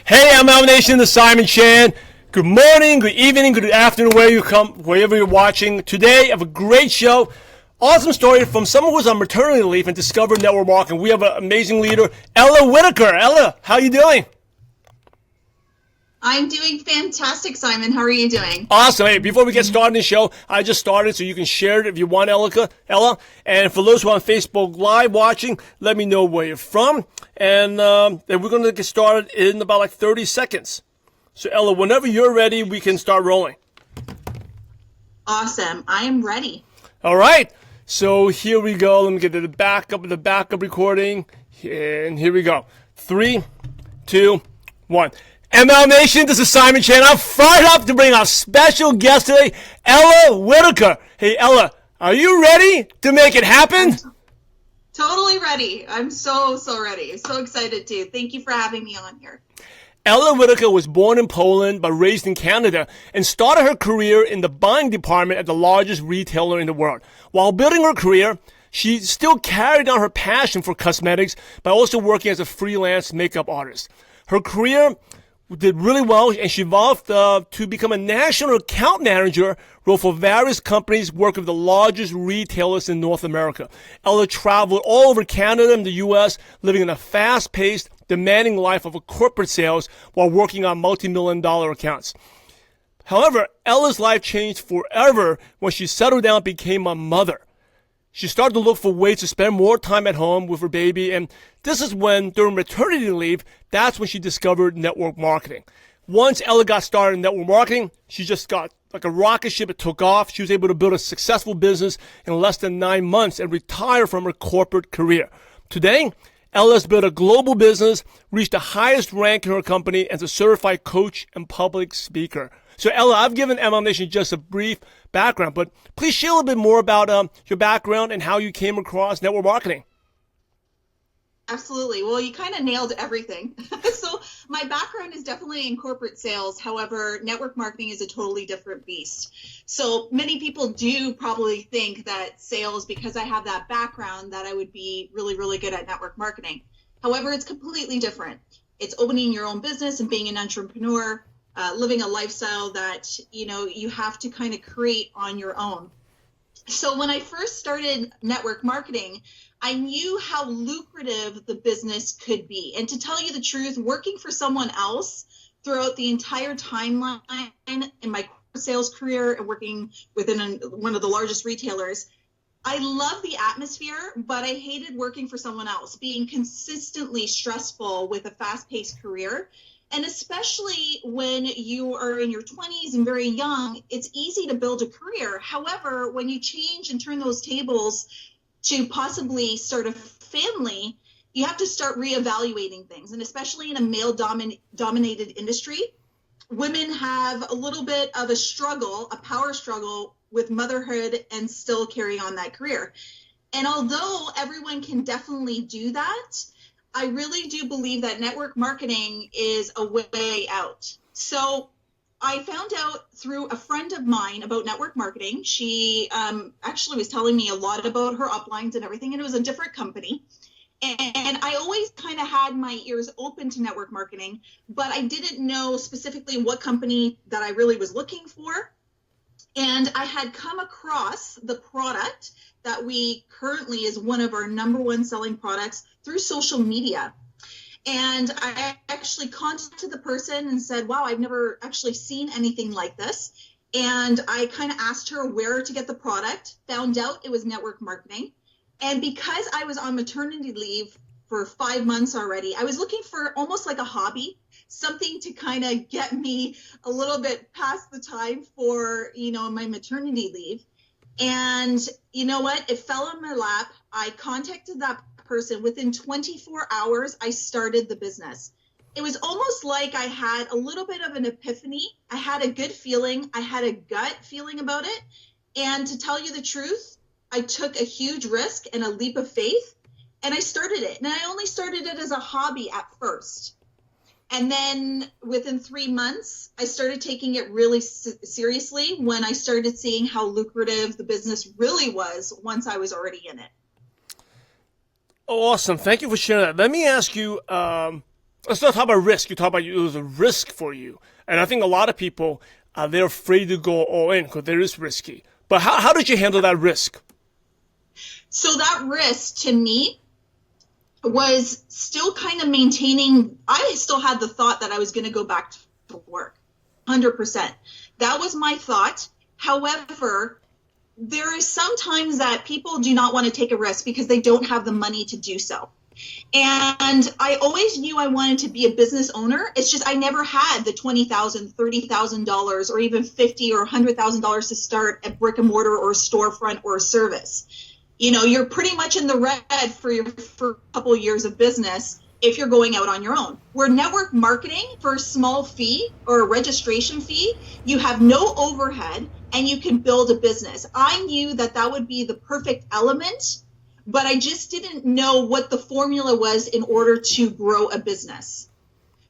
Hey, I'm Al Nation, the Simon Chan. Good morning, good evening, good afternoon, wherever you're watching. Today, I have a great show. Awesome story from someone who's on maternity leave and discovered network marketing. We have an amazing leader, Ella Whittaker. Ella, how you doing? I'm doing fantastic, Simon. How are you doing? Awesome. Hey, before we get started in the show, I just started, so you can share it if you want, Ella. And for those who are on Facebook Live watching, let me know where you're from. And we're going to get started in about like 30 seconds. So, Ella, whenever you're ready, we can start rolling. Awesome. I am ready. All right. So here we go. Let me get to the backup recording. And here we go. 3, 2, 1. ML Nation, this is Simon Chan. I'm fired up to bring our special guest today, Ella Whittaker. Hey, Ella, are you ready to make it happen? Totally ready. I'm so ready. So excited too. Thank you for having me on here. Ella Whittaker was born in Poland but raised in Canada and started her career in the buying department at the largest retailer in the world. While building her career, she still carried on her passion for cosmetics by also working as a freelance makeup artist. Her career did really well, and she evolved to become a national account manager role for various companies working with the largest retailers in North America. Ella traveled all over Canada and the U.S., living in a fast-paced, demanding life of a corporate sales while working on multi-million-dollar accounts. However, Ella's life changed forever when she settled down and became a mother. She started to look for ways to spend more time at home with her baby, and this is when, during maternity leave, that's when she discovered network marketing. Once Ella got started in network marketing, she just got like a rocket ship. It took off. She was able to build a successful business in less than 9 months and retire from her corporate career. Today, Ella has built a global business, reached the highest rank in her company as a certified coach and public speaker. So, Ella, I've given ML Nation just a brief background, but please share a little bit more about your background and how you came across network marketing. Absolutely. Well, you kind of nailed everything. So my background is definitely in corporate sales. However, network marketing is a totally different beast. So many people do probably think that sales, because I have that background, that I would be really, really good at network marketing. However, it's completely different. It's opening your own business and being an entrepreneur. Living a lifestyle that, you have to kind of create on your own. So when I first started network marketing, I knew how lucrative the business could be. And to tell you the truth, working for someone else throughout the entire timeline in my sales career and working within one of the largest retailers, I love the atmosphere, but I hated working for someone else, being consistently stressful with a fast-paced career. And especially when you are in your 20s and very young, it's easy to build a career. However, when you change and turn those tables to possibly start a family, you have to start reevaluating things. And especially in a male-dominated industry, women have a little bit of a struggle, a power struggle with motherhood and still carry on that career. And although everyone can definitely do that, I really do believe that network marketing is a way out. So I found out through a friend of mine about network marketing. She actually was telling me a lot about her uplines and everything, and it was a different company. And I always kind of had my ears open to network marketing, but I didn't know specifically what company that I really was looking for. And I had come across the product that we currently is one of our number one selling products through social media. And I actually contacted the person and said, wow, I've never actually seen anything like this. And I kind of asked her where to get the product, found out it was network marketing. And because I was on maternity leave for 5 months already, I was looking for almost like a hobby, something to kind of get me a little bit past the time for, my maternity leave. And you know what? It fell on my lap. I contacted that person. Within 24 hours, I started the business. It was almost like I had a little bit of an epiphany. I had a good feeling. I had a gut feeling about it. And to tell you the truth, I took a huge risk and a leap of faith, and I started it. And I only started it as a hobby at first. And then within 3 months, I started taking it really seriously when I started seeing how lucrative the business really was once I was already in it. Awesome. Thank you for sharing that. Let me ask you, Let's not talk about risk. You talk about it was a risk for you. And I think a lot of people, they're afraid to go all in because it is risky. But how did you handle that risk? So that risk to me was still kind of maintaining. I still had the thought that I was going to go back to work, 100%. That was my thought. However, there is sometimes that people do not want to take a risk because they don't have the money to do so. And I always knew I wanted to be a business owner. It's just I never had the $20,000, $30,000, or even $50,000 or $100,000 to start a brick and mortar or a storefront or a service. You know, you're pretty much in the red for a couple of years of business if you're going out on your own. Where network marketing, for a small fee or a registration fee, you have no overhead and you can build a business. I knew that that would be the perfect element, but I just didn't know what the formula was in order to grow a business.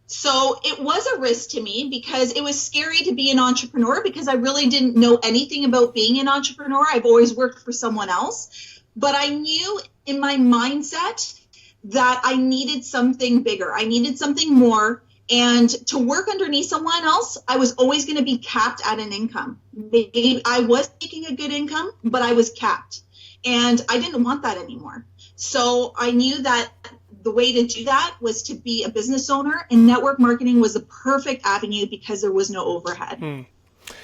So it was a risk to me because it was scary to be an entrepreneur because I really didn't know anything about being an entrepreneur. I've always worked for someone else, but I knew in my mindset that I needed something bigger. I needed something more. And to work underneath someone else, I was always going to be capped at an income. I was making a good income, but I was capped. And I didn't want that anymore. So I knew that the way to do that was to be a business owner, and network marketing was the perfect avenue because there was no overhead.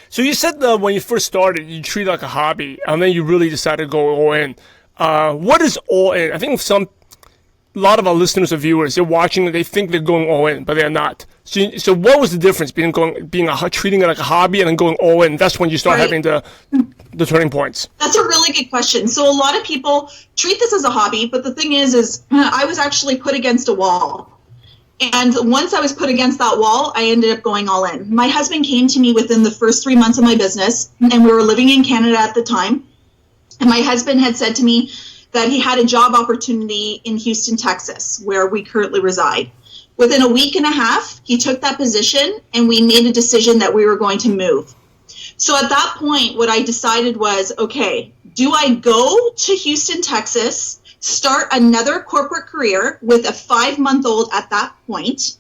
So you said that when you first started, you treat it like a hobby, and then you really decided to go all in. What is all in? I think a lot of our listeners or viewers, they're watching, they think they're going all in, but they're not. So what was the difference between treating it like a hobby and then going all in? That's when you start having the turning points. That's a really good question. So a lot of people treat this as a hobby, but the thing is I was actually put against a wall. And once I was put against that wall, I ended up going all in. My husband came to me within the first 3 months of my business, and we were living in Canada at the time. And my husband had said to me that he had a job opportunity in Houston, Texas, where we currently reside. Within a week and a half, he took that position, and we made a decision that we were going to move. So at that point, what I decided was, okay, do I go to Houston, Texas, start another corporate career with a 5-month-old at that point,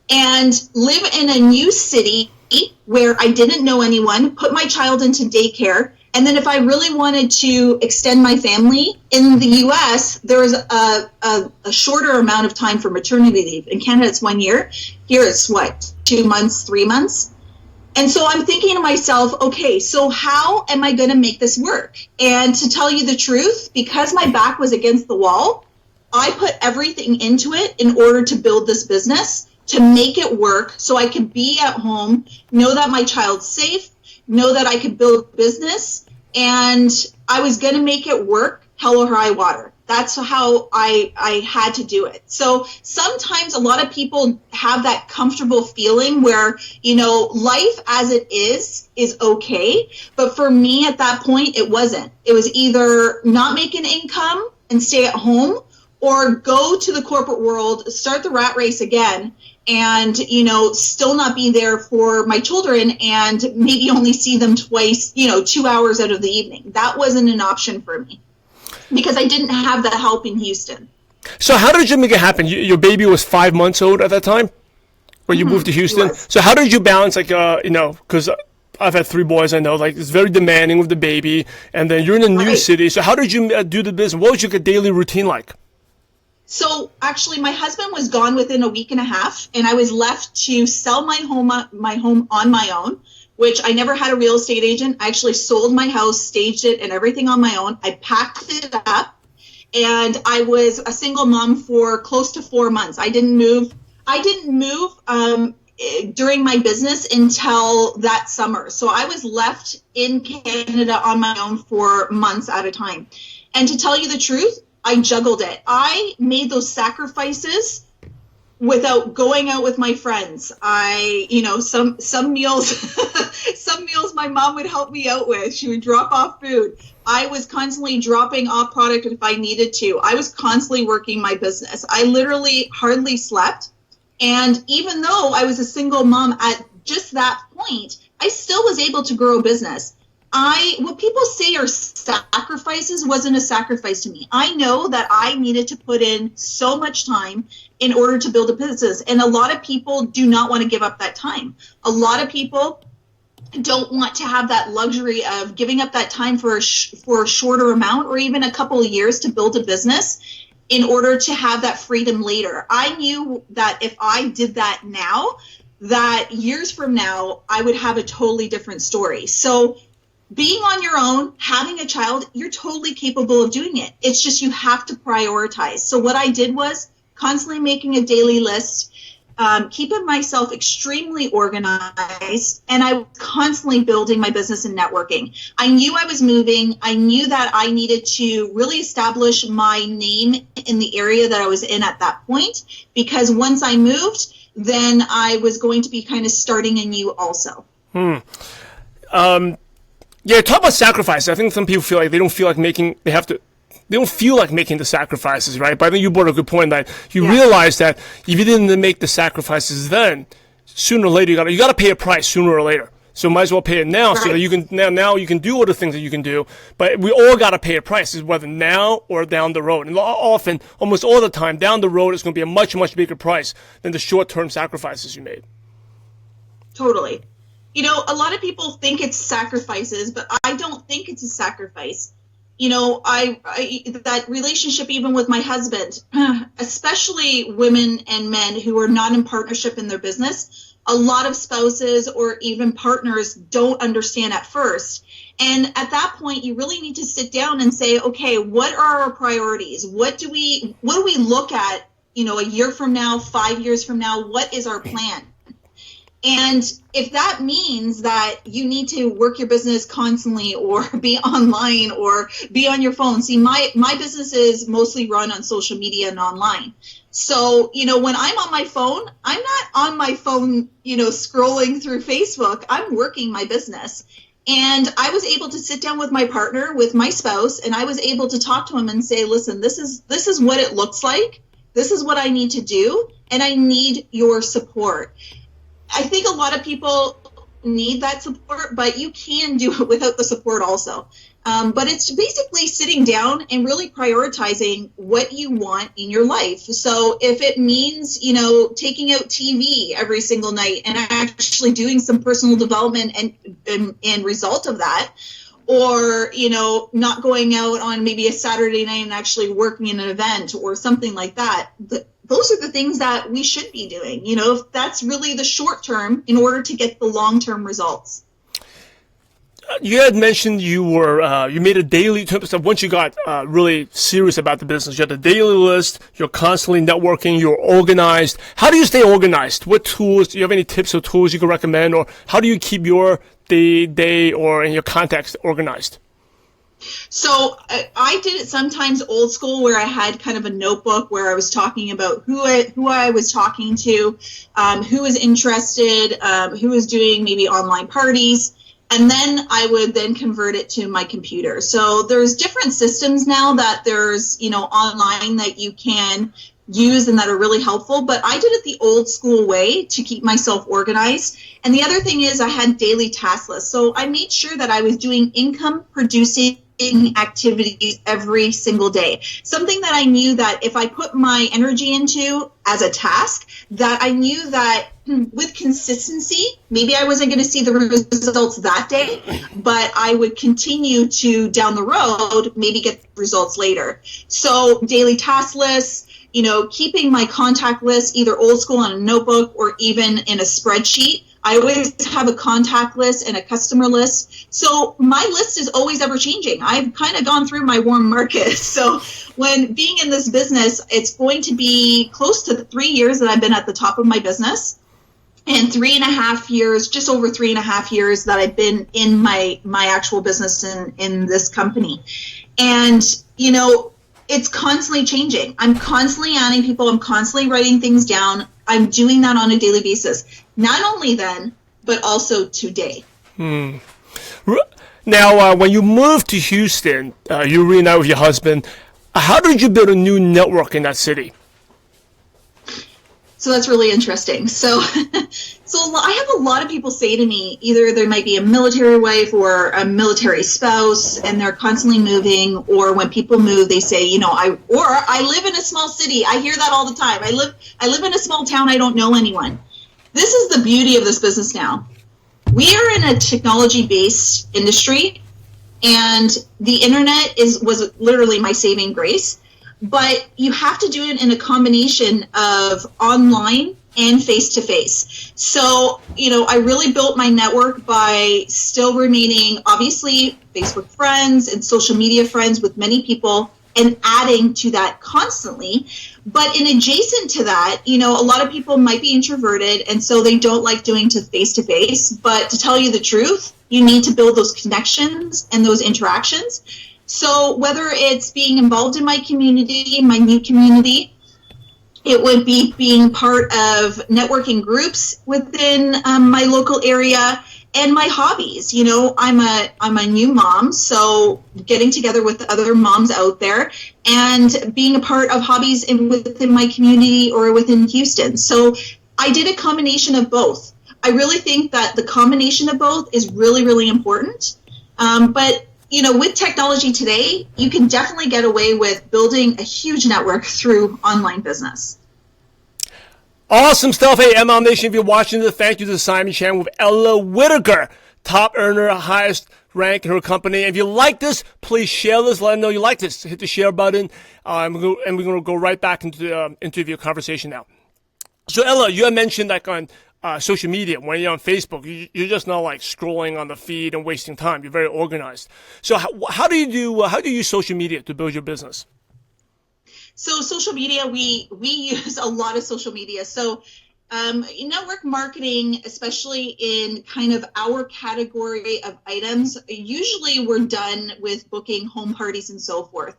and live in a new city where I didn't know anyone, put my child into daycare, and then if I really wanted to extend my family in the U.S., there is a shorter amount of time for maternity leave. In Canada, it's 1 year. Here, it's 2 months, 3 months. And so I'm thinking to myself, okay, so how am I going to make this work? And to tell you the truth, because my back was against the wall, I put everything into it in order to build this business, to make it work so I could be at home, know that my child's safe, know that I could build a business, and I was going to make it work, hell or high water. That's how I had to do it. So sometimes a lot of people have that comfortable feeling where, you know, life as it is okay. But for me at that point, it wasn't. It was either not make an income and stay at home, or go to the corporate world, start the rat race again, and, you know, still not be there for my children and maybe only see them twice, 2 hours out of the evening. That wasn't an option for me because I didn't have the help in Houston. So how did you make it happen? Your baby was 5 months old at that time when you moved to Houston. So how did you balance, because I've had 3 boys, I know, it's very demanding with the baby, and then you're in a new city. So how did you do the business? What was your daily routine like? So actually, my husband was gone within a week and a half, and I was left to sell my home on my own, which I never had a real estate agent. I actually sold my house, staged it, and everything on my own. I packed it up, and I was a single mom for close to 4 months. I didn't move during my business until that summer. So I was left in Canada on my own for months at a time. And to tell you the truth, I juggled it. I made those sacrifices without going out with my friends. Some meals my mom would help me out with. She would drop off food. I was constantly dropping off product if I needed to. I was constantly working my business. I literally hardly slept. And even though I was a single mom at just that point, I still was able to grow a business. what people say are sacrifices wasn't a sacrifice to me. I know that I needed to put in so much time in order to build a business. And a lot of people do not want to give up that time. A lot of people don't want to have that luxury of giving up that time for a shorter amount or even a couple of years to build a business in order to have that freedom later. I knew that if I did that now, that years from now, I would have a totally different story. So being on your own, having a child, you're totally capable of doing it. It's just you have to prioritize. So what I did was constantly making a daily list, keeping myself extremely organized, and I was constantly building my business and networking. I knew I was moving. I knew that I needed to really establish my name in the area that I was in at that point, because once I moved, then I was going to be kind of starting anew also. Yeah, talk about sacrifice. I think some people feel like they don't feel like making the sacrifices, right? But I think you brought a good point that you realize that if you didn't make the sacrifices then, sooner or later you got to pay a price sooner or later. So might as well pay it now, so that you can now you can do all the things that you can do. But we all got to pay a price, whether now or down the road. And often, almost all the time, down the road it's going to be a much, much bigger price than the short-term sacrifices you made. Totally. You know, a lot of people think it's sacrifices, but I don't think it's a sacrifice. You know, I that relationship, even with my husband, especially women and men who are not in partnership in their business, a lot of spouses or even partners don't understand at first. And at that point, you really need to sit down and say, okay, what are our priorities? What do we look at, you know, a year from now, 5 years from now? What is our plan? And if that means that you need to work your business constantly or be online or be on your phone. See, my business is mostly run on social media and online. So, you know, when I'm on my phone, I'm not on my phone, you know, scrolling through Facebook. I'm working my business. And I was able to sit down with my partner, with my spouse, and I was able to talk to him and say, listen, this is what it looks like. This is what I need to do. And I need your support. I think a lot of people need that support, but you can do it without the support also. But it's basically sitting down and really prioritizing what you want in your life. So if it means, you know, taking out TV every single night and actually doing some personal development and result of that, or, you know, not going out on maybe a Saturday night and actually working in an event or something like that, those are the things that we should be doing. You know, if that's really the short term in order to get the long term results. You had mentioned you made a daily, once you got really serious about the business, you had a daily list, you're constantly networking, you're organized. How do you stay organized? What tools, do you have any tips or tools you can recommend, or how do you keep your day or in your contacts organized? So I did it sometimes old school, where I had kind of a notebook where I was talking about who I was talking to, who was interested, who was doing maybe online parties. And then I would then convert it to my computer. So there's different systems now that there's, you know, online that you can use and that are really helpful. But I did it the old school way to keep myself organized. And the other thing is I had daily task lists. So I made sure that I was doing income producing activities every single day. Something that I knew that if I put my energy into as a task, that I knew that with consistency, maybe I wasn't going to see the results that day, but I would continue to down the road, maybe get results later. So daily task lists, you know, keeping my contact list either old school on a notebook or even in a spreadsheet. I always have a contact list and a customer list. So my list is always ever changing. I've kind of gone through my warm market. So when being in this business, it's going to be close to the 3 years that I've been at the top of my business, and 3.5 years, just over 3.5 years that I've been in my actual business in this company. And, you know, it's constantly changing. I'm constantly adding people. I'm constantly writing things down. I'm doing that on a daily basis. Not only then, but also today. Now, when you moved to Houston, you reunited with your husband. How did you build a new network in that city? So that's really interesting. So So I have a lot of people say to me, either there might be a military wife or a military spouse, and they're constantly moving, or when people move, they say, I live in a small city. I hear that all the time. I live in a small town. I don't know anyone. This is the beauty of this business now. We are in a technology-based industry, and the internet was literally my saving grace. But you have to do it in a combination of online and face-to-face. So, I really built my network by still remaining, obviously, Facebook friends and social media friends with many people and adding to that constantly. But in adjacent to that, a lot of people might be introverted, and so they don't like doing to face-to-face. But to tell you the truth, you need to build those connections and those interactions. So whether it's being involved in my community, my new community, it would be being part of networking groups within my local area, and my hobbies. I'm a new mom, so getting together with other moms out there and being a part of hobbies within my community or within Houston. So I did a combination of both. I really think that the combination of both is really, really important. But with technology today, you can definitely get away with building a huge network through online business. Awesome stuff. Hey, MLM Nation, if you're watching this, thank you to Simon Chan with Ella Whittaker, top earner, highest rank in her company. And if you like this, please share this. Let them know you like this. Hit the share button. And we're going to go right back into the interview conversation now. So, Ella, you had mentioned like on social media, when you're on Facebook, you're just not like scrolling on the feed and wasting time. You're very organized. So how do you use social media to build your business? So social media, we use a lot of social media. So network marketing, especially in kind of our category of items, usually we're done with booking home parties and so forth.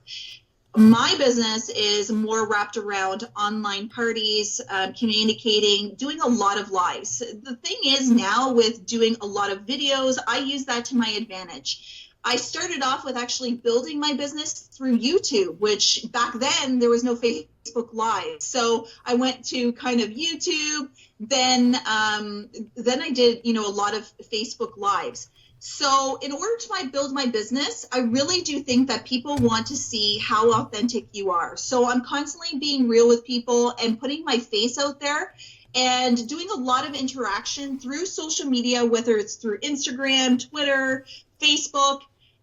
My business is more wrapped around online parties, communicating, doing a lot of lives. The thing is now with doing a lot of videos, I use that to my advantage. I started off with actually building my business through YouTube, which back then there was no Facebook Live. So I went to kind of YouTube, then I did, a lot of Facebook Lives. So in order to build my business, I really do think that people want to see how authentic you are. So I'm constantly being real with people and putting my face out there and doing a lot of interaction through social media, whether it's through Instagram, Twitter, Facebook.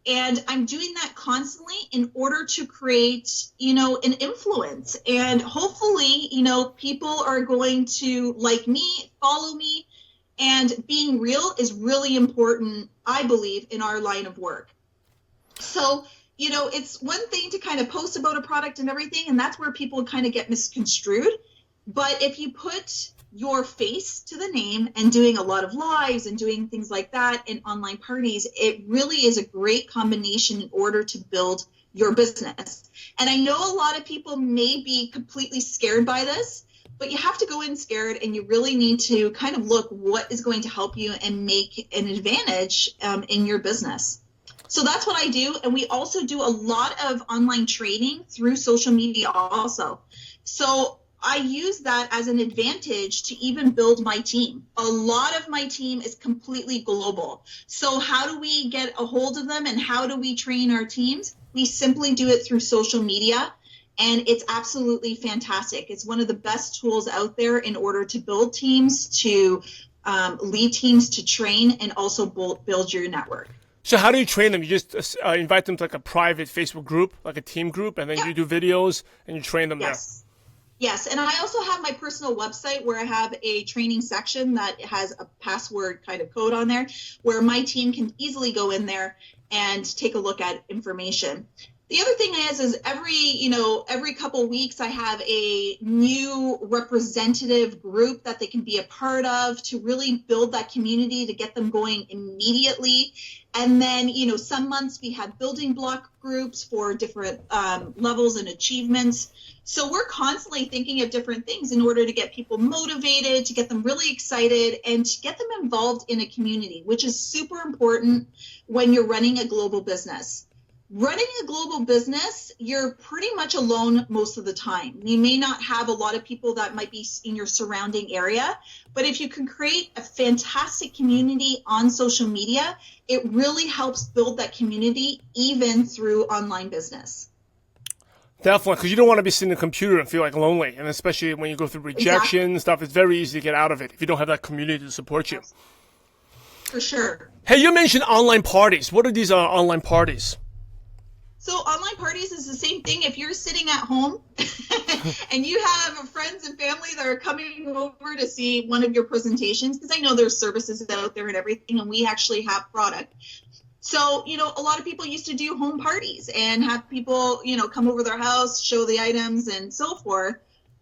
And I'm doing that constantly in order to create, an influence. And hopefully, people are going to like me, follow me. And being real is really important, I believe, in our line of work. So, it's one thing to kind of post about a product and everything, and that's where people kind of get misconstrued. But if you put your face to the name and doing a lot of lives and doing things like that in online parties, it really is a great combination in order to build your business. And I know a lot of people may be completely scared by this, but you have to go in scared, and you really need to kind of look what is going to help you and make an advantage in your business. So that's what I do. And we also do a lot of online training through social media also. So I use that as an advantage to even build my team. A lot of my team is completely global. So how do we get a hold of them, and how do we train our teams? We simply do it through social media. And it's absolutely fantastic. It's one of the best tools out there in order to build teams, to lead teams, to train, and also build your network. So how do you train them? You just invite them to like a private Facebook group, like a team group, and then you do videos and you train them there. Yes, and I also have my personal website where I have a training section that has a password kind of code on there where my team can easily go in there and take a look at information. The other thing is every couple of weeks I have a new representative group that they can be a part of to really build that community, to get them going immediately. And then, some months we have building block groups for different levels and achievements. So we're constantly thinking of different things in order to get people motivated, to get them really excited, and to get them involved in a community, which is super important when you're running a global business. Running a global business, you're pretty much alone most of the time. You may not have a lot of people that might be in your surrounding area, but if you can create a fantastic community on social media, it really helps build that community even through online business. Definitely, because you don't want to be sitting at a computer and feel like lonely, and especially when you go through rejection and stuff, it's very easy to get out of it if you don't have that community to support you. For sure. Hey, you mentioned online parties. What are these online parties? So online parties is the same thing. If you're sitting at home and you have friends and family that are coming over to see one of your presentations, because I know there's services out there and everything, and we actually have product. So, a lot of people used to do home parties and have people, come over their house, show the items and so forth.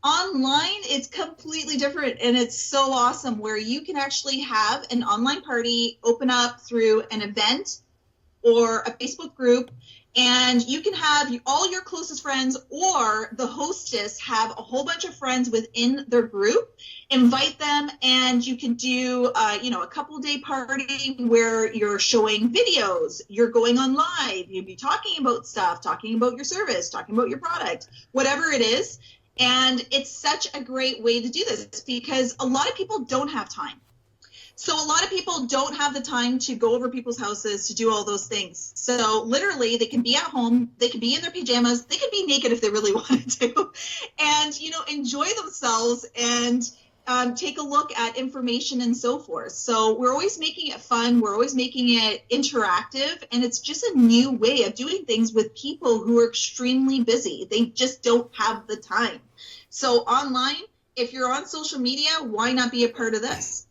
Online, it's completely different, and it's so awesome where you can actually have an online party open up through an event or a Facebook group, and you can have all your closest friends or the hostess have a whole bunch of friends within their group, invite them, and you can do, a couple-day party where you're showing videos, you're going on live, you'll be talking about stuff, talking about your service, talking about your product, whatever it is. And it's such a great way to do this because a lot of people don't have time. So a lot of people don't have the time to go over people's houses to do all those things. So literally they can be at home, they can be in their pajamas, they can be naked if they really wanted to, and, enjoy themselves and take a look at information and so forth. So we're always making it fun. We're always making it interactive. And it's just a new way of doing things with people who are extremely busy. They just don't have the time. So online, if you're on social media, why not be a part of this?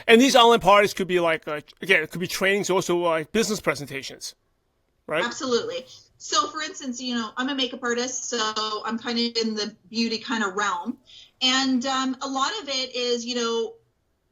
And these online parties could be like, again, it could be trainings, also like business presentations, right? Absolutely. So for instance, I'm a makeup artist, so I'm kind of in the beauty kind of realm. And a lot of it is,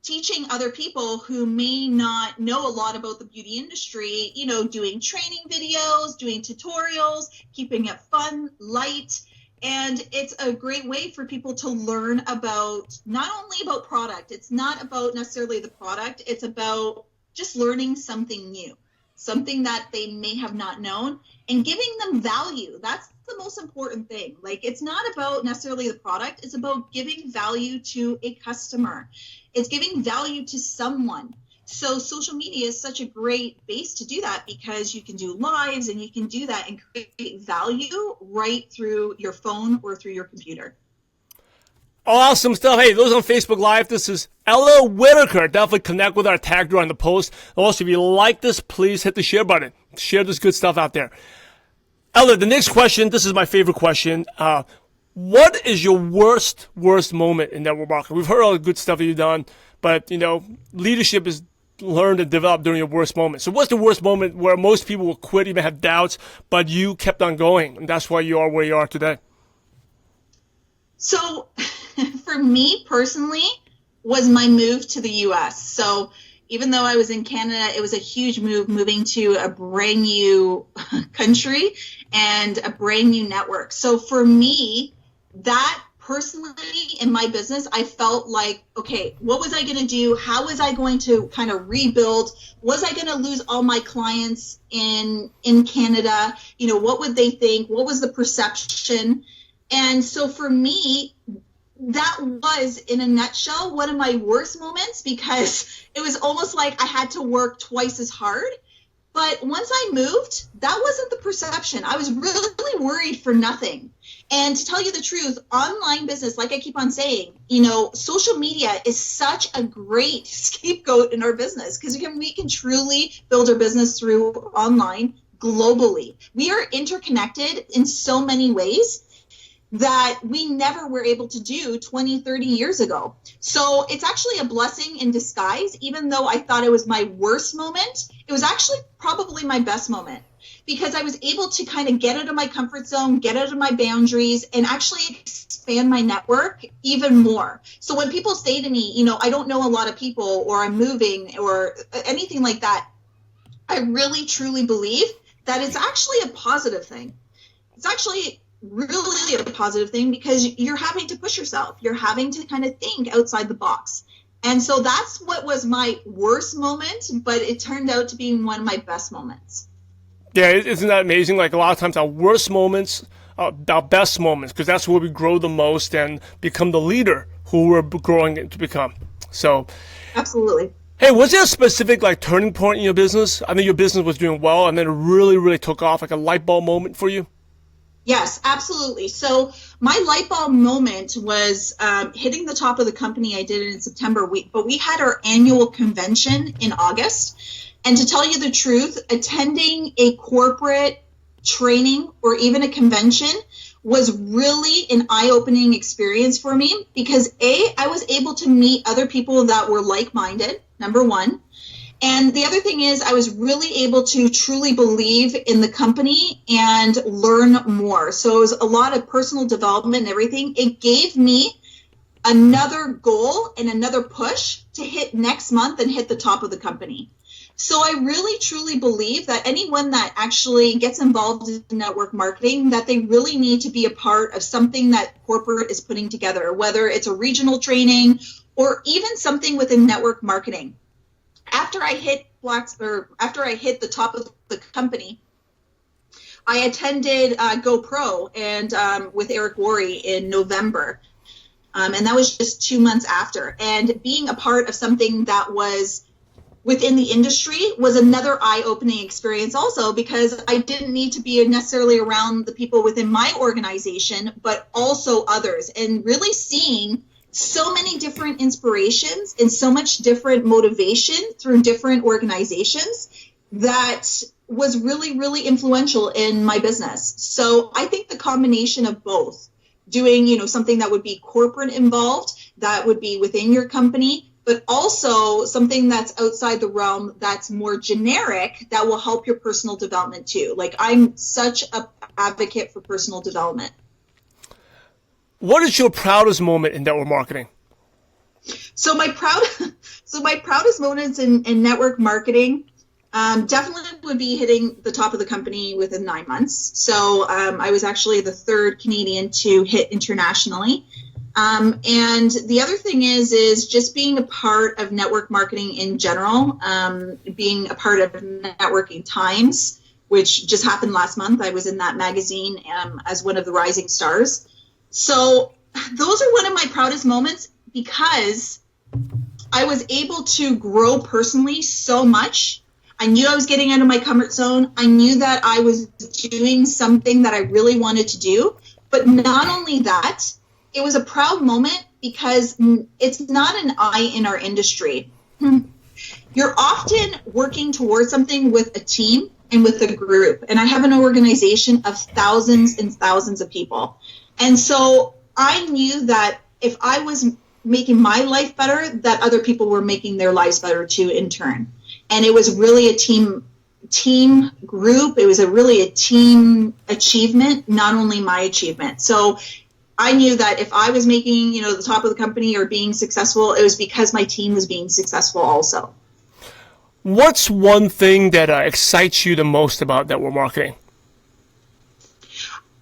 teaching other people who may not know a lot about the beauty industry, doing training videos, doing tutorials, keeping it fun, light. And it's a great way for people to learn about not only about product, it's not about necessarily the product, it's about just learning something new, something that they may have not known, and giving them value. That's the most important thing. Like, it's not about necessarily the product, it's about giving value to a customer. It's giving value to someone. So social media is such a great base to do that because you can do lives and you can do that and create value right through your phone or through your computer. Awesome stuff. Hey, those on Facebook Live, this is Ella Whittaker. Definitely connect with our tag her on the post. Also, if you like this, please hit the share button. Share this good stuff out there. Ella, the next question, this is my favorite question. What is your worst moment in network marketing? We've heard all the good stuff that you've done, but, leadership is learned and developed during your worst moment. So what's the worst moment where most people will quit, even have doubts, but you kept on going, and that's why you are where you are today? So for me personally, was my move to the U.S. So even though I was in Canada, it was a huge move moving to a brand new country and a brand new network. So for me, that personally in my business, I felt like, okay, what was I going to do? How was I going to kind of rebuild? Was I going to lose all my clients in Canada? What would they think? What was the perception? And so for me, that was, in a nutshell, one of my worst moments because it was almost like I had to work twice as hard. But once I moved, that wasn't the perception. I was really worried for nothing. And to tell you the truth, online business, like I keep on saying, social media is such a great scapegoat in our business because we can truly build our business through online globally. We are interconnected in so many ways that we never were able to do 20, 30 years ago. So it's actually a blessing in disguise. Even though I thought it was my worst moment, it was actually probably my best moment because I was able to kind of get out of my comfort zone, get out of my boundaries, and actually expand my network even more. So when people say to me, I don't know a lot of people or I'm moving or anything like that, I really, truly believe that it's actually a positive thing. It's actually really a positive thing because you're having to push yourself. You're having to kind of think outside the box. And so that's what was my worst moment, but it turned out to be one of my best moments. Yeah, isn't that amazing? Like a lot of times our worst moments are our best moments because that's where we grow the most and become the leader who we're growing to become. So, Absolutely. hey, was there a specific like turning point in your business? I think your business was doing well and then it really, really took off, like a light bulb moment for you? Yes, absolutely. So my light bulb moment was hitting the top of the company. I did it in September, but we had our annual convention in August. And to tell you the truth, attending a corporate training or even a convention was really an eye-opening experience for me because I was able to meet other people that were like-minded, number one. And the other thing is I was really able to truly believe in the company and learn more. So it was a lot of personal development and everything. It gave me another goal and another push to hit next month and hit the top of the company. So I really truly believe that anyone that actually gets involved in network marketing, that they really need to be a part of something that corporate is putting together, whether it's a regional training or even something within network marketing. After I hit the top of the company, I attended GoPro and with Eric Worre in November, and that was just 2 months after. And being a part of something that was within the industry was another eye-opening experience also because I didn't need to be necessarily around the people within my organization, but also others, and really seeing so many different inspirations and so much different motivation through different organizations that was really, really influential in my business. So I think the combination of both, doing, something that would be corporate involved, that would be within your company, but also something that's outside the realm that's more generic that will help your personal development too. Like I'm such an advocate for personal development. What is your proudest moment in network marketing? So my proudest moments in network marketing definitely would be hitting the top of the company within 9 months. So I was actually the third Canadian to hit internationally. And the other thing is just being a part of network marketing in general, being a part of Networking Times, which just happened last month. I was in that magazine as one of the rising stars. So those are one of my proudest moments because I was able to grow personally so much. I knew I was getting out of my comfort zone. I knew that I was doing something that I really wanted to do. But not only that, it was a proud moment because it's not an I in our industry. You're often working towards something with a team and with a group. And I have an organization of thousands and thousands of people. And so I knew that if I was making my life better, that other people were making their lives better too in turn. And it was really a team group. It was really a team achievement, not only my achievement. So I knew that if I was making, the top of the company or being successful, it was because my team was being successful also. What's one thing that excites you the most about network marketing?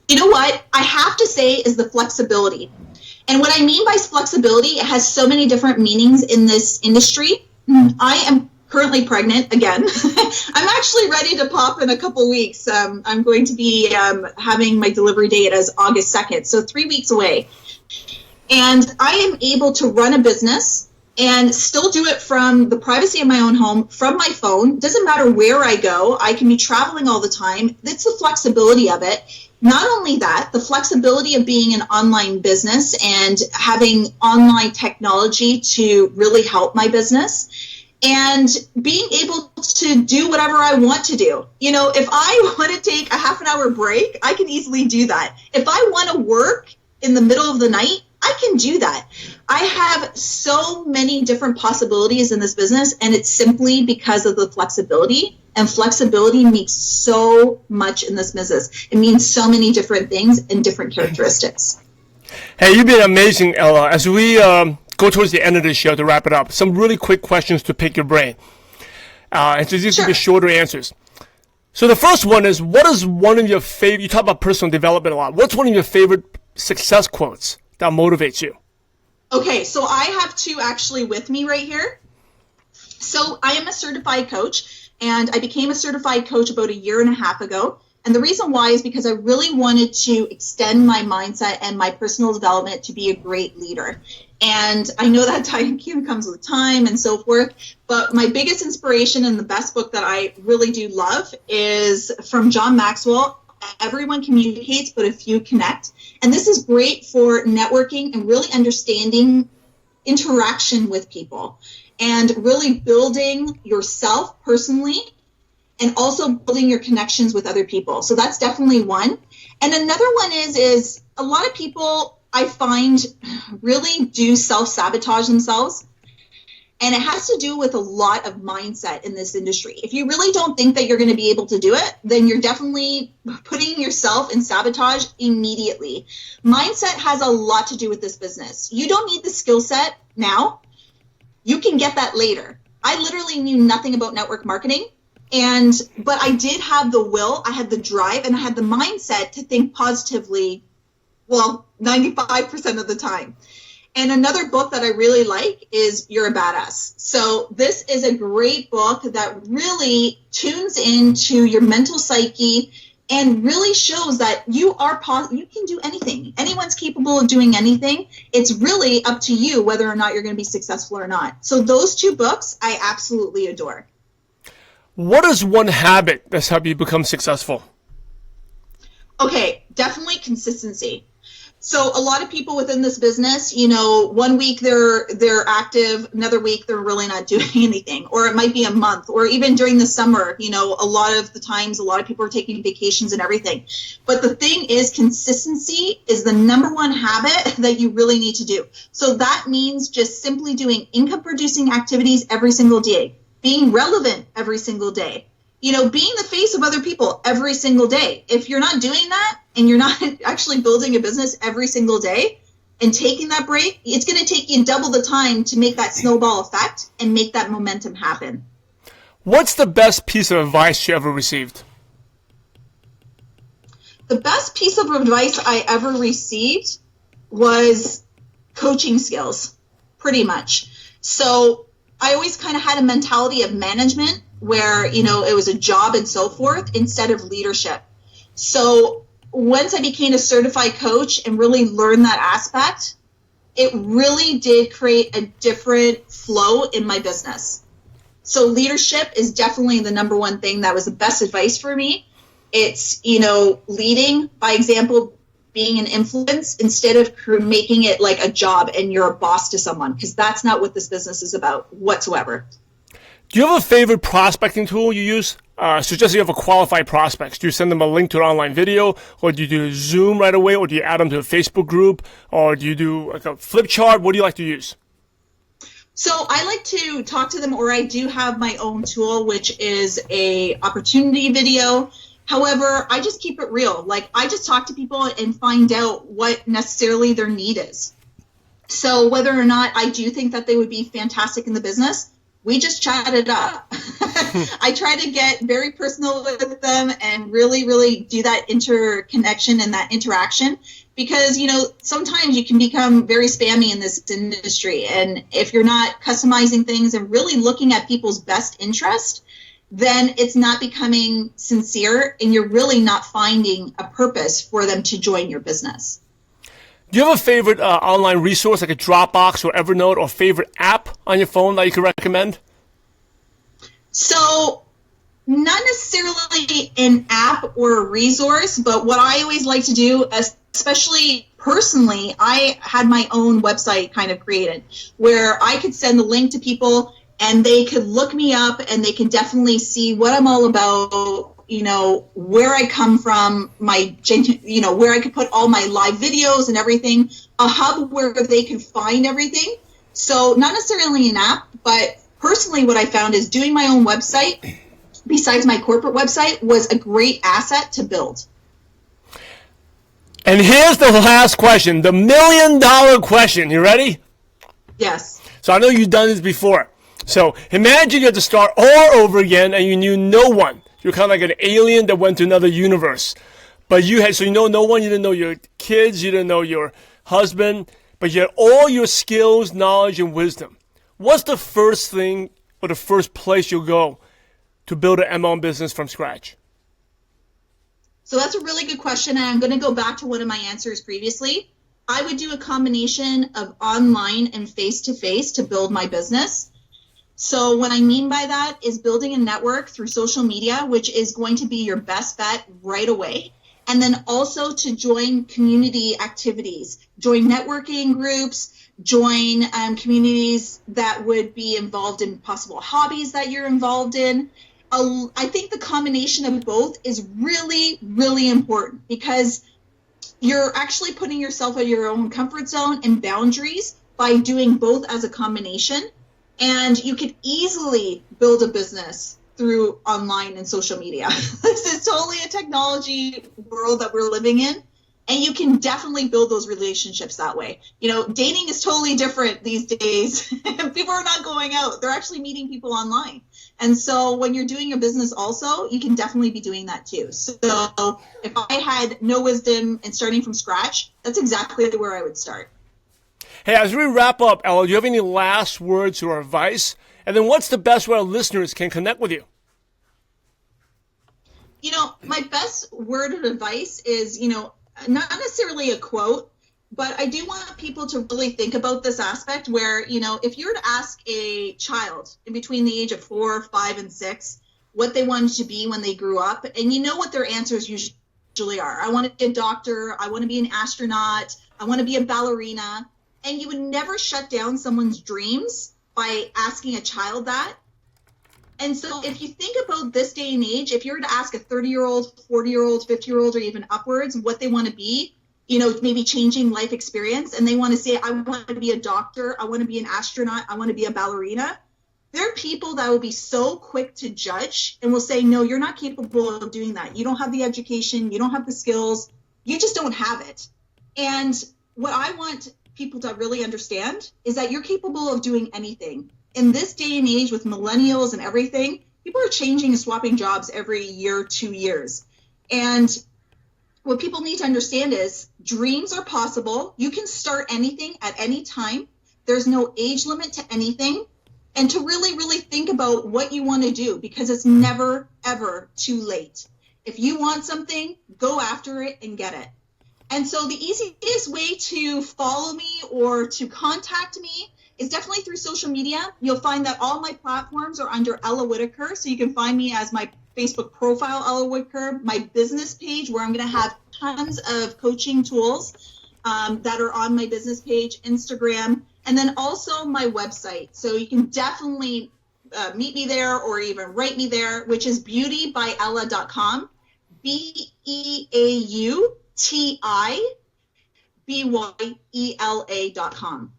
You know what I have to say is the flexibility. And what I mean by flexibility, it has so many different meanings in this industry. I am currently pregnant again. I'm actually ready to pop in a couple weeks. I'm going to be having my delivery date as August 2nd, so 3 weeks away. And I am able to run a business and still do it from the privacy of my own home, from my phone. Doesn't matter where I go. I can be traveling all the time. It's the flexibility of it. Not only that, the flexibility of being an online business and having online technology to really help my business and being able to do whatever I want to do. If I want to take a half an hour break, I can easily do that. If I want to work in the middle of the night, I can do that. I have so many different possibilities in this business, and it's simply because of the flexibility. And flexibility means so much in this business. It means so many different things and different characteristics. Hey, you've been amazing, Ella. As we go towards the end of this show to wrap it up, some really quick questions to pick your brain. And so these will be shorter answers. So the first one is, what is one of your favorite, you talk about personal development a lot, what's one of your favorite success quotes that motivates you? Okay, so I have two actually with me right here. So I am a certified coach, And I became a certified coach about a year and a half ago. And the reason why is because I really wanted to extend my mindset and my personal development to be a great leader. And I know that time comes with time and so forth. But my biggest inspiration and the best book that I really do love is from John Maxwell. Everyone communicates, but a few connect. And this is great for networking and really understanding interaction with people and really building yourself personally and also building your connections with other people. So that's definitely one. And another one is a lot of people I find really do self-sabotage themselves. And it has to do with a lot of mindset in this industry. If you really don't think that you're going to be able to do it, then you're definitely putting yourself in sabotage immediately. Mindset has a lot to do with this business. You don't need the skill set now. You can get that later. I literally knew nothing about network marketing, but I did have the will, I had the drive, and I had the mindset to think positively, 95% of the time. And another book that I really like is You're a Badass. So this is a great book that really tunes into your mental psyche and really shows that you can do anything. Anyone's capable of doing anything. It's really up to you whether or not you're going to be successful or not. So those two books I absolutely adore. What is one habit that's helped you become successful? Okay, definitely consistency. So a lot of people within this business, 1 week they're active, another week they're really not doing anything, or it might be a month, or even during the summer, a lot of the times, a lot of people are taking vacations and everything. But the thing is, consistency is the number one habit that you really need to do. So that means just simply doing income producing activities every single day, being relevant every single day. Being the face of other people every single day. If you're not doing that and you're not actually building a business every single day and taking that break, it's going to take you double the time to make that snowball effect and make that momentum happen. What's the best piece of advice you ever received? The best piece of advice I ever received was coaching skills, pretty much. So I always kind of had a mentality of management where, it was a job and so forth instead of leadership. So once I became a certified coach and really learned that aspect, it really did create a different flow in my business. So leadership is definitely the number one thing that was the best advice for me. It's, leading by example, being an influence instead of making it like a job and you're a boss to someone, because that's not what this business is about whatsoever. Do you have a favorite prospecting tool you use? So just so you have a qualified prospects, do you send them a link to an online video, or do you do Zoom right away, or do you add them to a Facebook group, or do you do like a flip chart? What do you like to use? So I like to talk to them, or I do have my own tool, which is a opportunity video. However, I just keep it real. Like, I just talk to people and find out what necessarily their need is. So whether or not I do think that they would be fantastic in the business, we just chat it up. I try to get very personal with them and really, really do that interconnection and that interaction, because, sometimes you can become very spammy in this industry. And if you're not customizing things and really looking at people's best interest, then it's not becoming sincere and you're really not finding a purpose for them to join your business. Do you have a favorite online resource like a Dropbox or Evernote, or favorite app on your phone that you could recommend? So not necessarily an app or a resource, but what I always like to do, especially personally, I had my own website kind of created where I could send the link to people and they could look me up and they can definitely see what I'm all about, where I come from, where I could put all my live videos and everything, a hub where they can find everything. So not necessarily an app, but personally what I found is doing my own website, besides my corporate website, was a great asset to build. And here's the last question, the $1 million question. You ready? Yes. So I know you've done this before. So imagine you had to start all over again and you knew no one. You're kind of like an alien that went to another universe. But you know no one, you didn't know your kids, you didn't know your husband, but you had all your skills, knowledge, and wisdom. What's the first thing or the first place you'll go to build an MLM business from scratch? So that's a really good question, and I'm going to go back to one of my answers previously. I would do a combination of online and face-to-face to build my business. So what I mean by that is building a network through social media, which is going to be your best bet right away. And then also to join community activities, join networking groups, join communities that would be involved in possible hobbies that you're involved in. I think the combination of both is really, really important because you're actually putting yourself in your own comfort zone and boundaries by doing both as a combination. And you could easily build a business through online and social media. This is totally a technology world that we're living in. And you can definitely build those relationships that way. You know, dating is totally different these days. People are not going out. They're actually meeting people online. And so when you're doing your business also, you can definitely be doing that too. So if I had no wisdom and starting from scratch, that's exactly where I would start. Hey, as we wrap up, Ella, do you have any last words or advice? And then what's the best way our listeners can connect with you? You know, my best word of advice is, not necessarily a quote, but I do want people to really think about this aspect where, if you were to ask a child in between the age of 4, 5, and 6 what they wanted to be when they grew up, and you know what their answers usually are. I want to be a doctor. I want to be an astronaut. I want to be a ballerina. And you would never shut down someone's dreams by asking a child that. And so if you think about this day and age, if you were to ask a 30-year-old, 40-year-old, 50-year-old, or even upwards what they want to be, maybe changing life experience, and they want to say, I want to be a doctor, I want to be an astronaut, I want to be a ballerina, there are people that will be so quick to judge and will say, no, you're not capable of doing that. You don't have the education, you don't have the skills, you just don't have it. And what I want people to really understand is that you're capable of doing anything. In this day and age with millennials and everything, people are changing and swapping jobs every year, 2 years. And what people need to understand is dreams are possible. You can start anything at any time. There's no age limit to anything. And to really, really think about what you want to do, because it's never, ever too late. If you want something, go after it and get it. And so the easiest way to follow me or to contact me is definitely through social media. You'll find that all my platforms are under Ella Whittaker. So you can find me as my Facebook profile, Ella Whittaker, my business page where I'm going to have tons of coaching tools that are on my business page, Instagram, and then also my website. So you can definitely meet me there or even write me there, which is beautybyella.com, BEAUTIBYELA.com.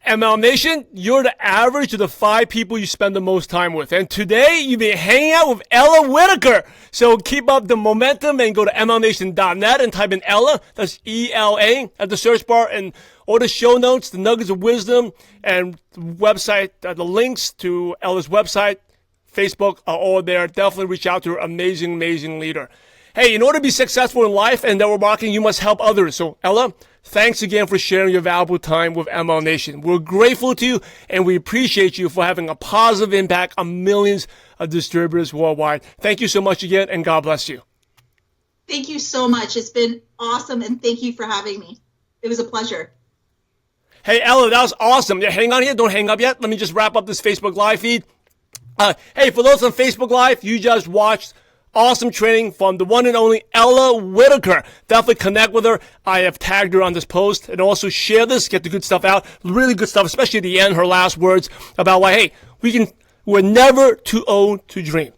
ML Nation, you're the average of the 5 people you spend the most time with. And today, you've been hanging out with Ella Whittaker. So keep up the momentum and go to mlnation.net and type in Ella, that's E-L-A, at the search bar. And all the show notes, the nuggets of wisdom, and the website, the links to Ella's website, Facebook are all there. Definitely reach out to her amazing, amazing leader. Hey, in order to be successful in life and network marketing, you must help others. So, Ella, thanks again for sharing your valuable time with ML Nation. We're grateful to you, and we appreciate you for having a positive impact on millions of distributors worldwide. Thank you so much again, and God bless you. Thank you so much. It's been awesome, and thank you for having me. It was a pleasure. Hey, Ella, that was awesome. Yeah, hang on here. Don't hang up yet. Let me just wrap up this Facebook Live feed. Hey, for those on Facebook Live, you just watched awesome training from the one and only Ella Whittaker. Definitely connect with her. I have tagged her on this post, and also share this, get the good stuff out. Really good stuff, especially at the end, her last words about why, hey, we're never too old to dream.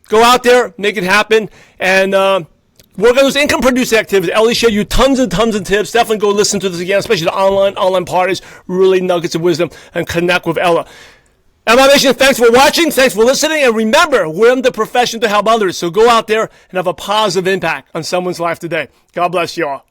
Go out there, make it happen, and work on those income producing activities. Ellie shared you tons and tons of tips. Definitely go listen to this again, especially the online parties, really nuggets of wisdom, and connect with Ella. ML Nation, thanks for watching, thanks for listening, and remember, we're in the profession to help others, so go out there and have a positive impact on someone's life today. God bless you all.